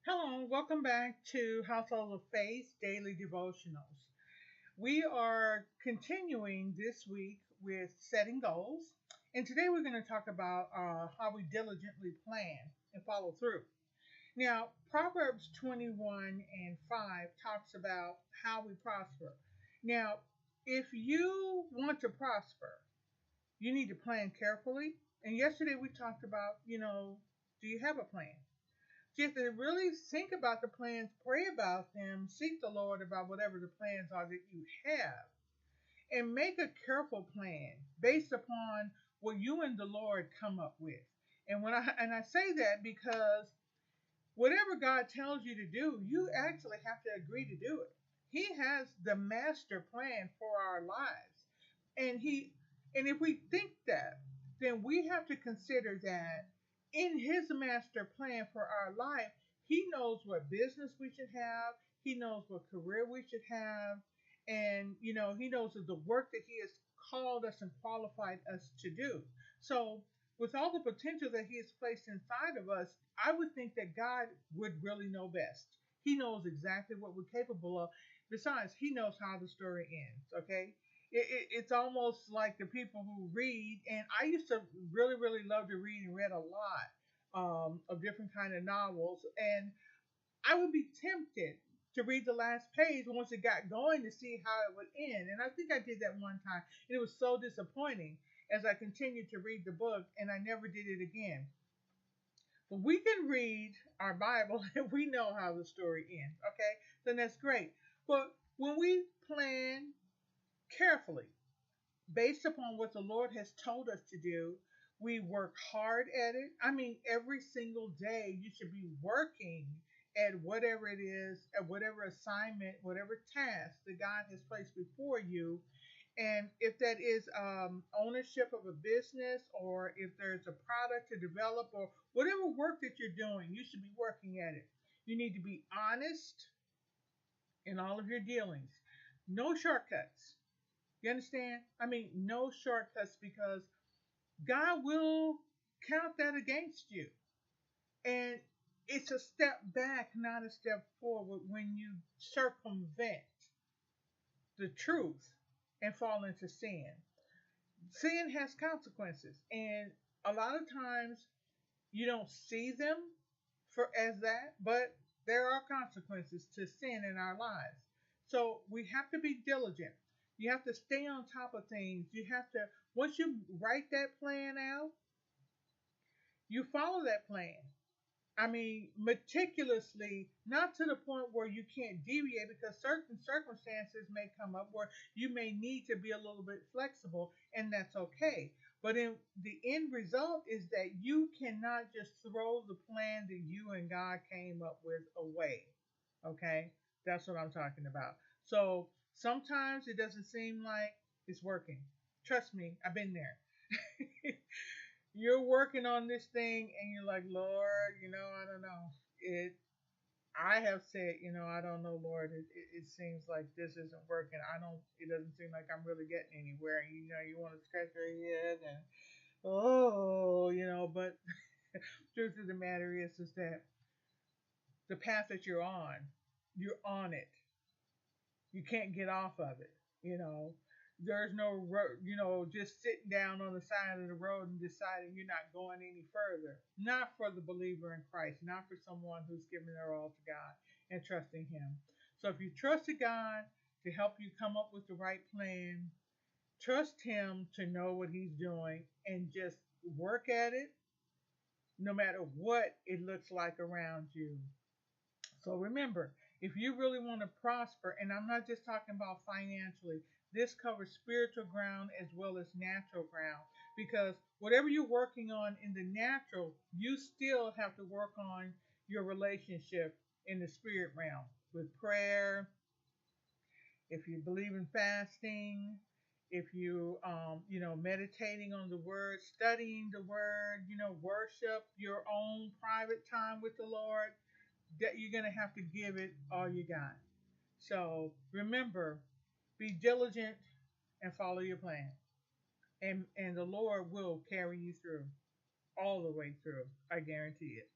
Hello, welcome back to Household of Faith Daily Devotionals. We are continuing this week with setting goals, and today we're going to talk about how we diligently plan and follow through. Now, Proverbs 21 and 5 talks about how we prosper. Now, if you want to prosper, you need to plan carefully. And yesterday we talked about, do you have a plan? So you have to really think about the plans, pray about them, seek the Lord about whatever the plans are that you have, and make a careful plan based upon what you and the Lord come up with. And I say that because whatever God tells you to do, you actually have to agree to do it. He has the master plan for our lives. And he and if we think that, then we have to consider that in his master plan for our life, he knows what business we should have, he knows what career we should have, and he knows of the work that he has called us and qualified us to do. So with all the potential that he has placed inside of us, I would think that God would really know best. He knows exactly what we're capable of. Besides, he knows how the story ends, okay? It's almost like the people who read, and I used to really, really love to read and read a lot of different kind of novels, and I would be tempted to read the last page once it got going to see how it would end. And I think I did that one time. And it was so disappointing as I continued to read the book, and I never did it again. But we can read our Bible and we know how the story ends, okay? Then that's great. But when we plan carefully, based upon what the Lord has told us to do, we work hard at it. I mean, every single day you should be working at whatever it is, at whatever assignment, whatever task that God has placed before you. And if that is ownership of a business, or if there's a product to develop, or whatever work that you're doing, you should be working at it. You need to be honest in all of your dealings. No shortcuts. You understand? I mean, no shortcuts, because God will count that against you. And it's a step back, not a step forward, when you circumvent the truth and fall into sin. Sin has consequences, and a lot of times you don't see them for as that, but there are consequences to sin in our lives. So we have to be diligent. You have to stay on top of things. You have to, once you write that plan out, you follow that plan. I mean, meticulously, not to the point where you can't deviate, because certain circumstances may come up where you may need to be a little bit flexible, and that's okay. But in the end result is that you cannot just throw the plan that you and God came up with away. Okay? That's what I'm talking about. So sometimes it doesn't seem like it's working. Trust me, I've been there. You're working on this thing and you're like, Lord, I don't know. I have said, I don't know, Lord, it seems like this isn't working. It doesn't seem like I'm really getting anywhere. And you want to scratch your head and, but truth of the matter is that the path that you're on it. You can't get off of it. There's no road, just sitting down on the side of the road and deciding you're not going any further. Not for the believer in Christ, not for someone who's giving their all to God and trusting him. So if you trusted God to help you come up with the right plan, trust him to know what he's doing, and just work at it no matter what it looks like around you. So remember, if you really want to prosper, and I'm not just talking about financially, this covers spiritual ground as well as natural ground. Because whatever you're working on in the natural, you still have to work on your relationship in the spirit realm with prayer. If you believe in fasting, if meditating on the word, studying the word, worship, your own private time with the Lord, that you're going to have to give it all you got. So remember, be diligent and follow your plan. And the Lord will carry you through, all the way through. I guarantee it.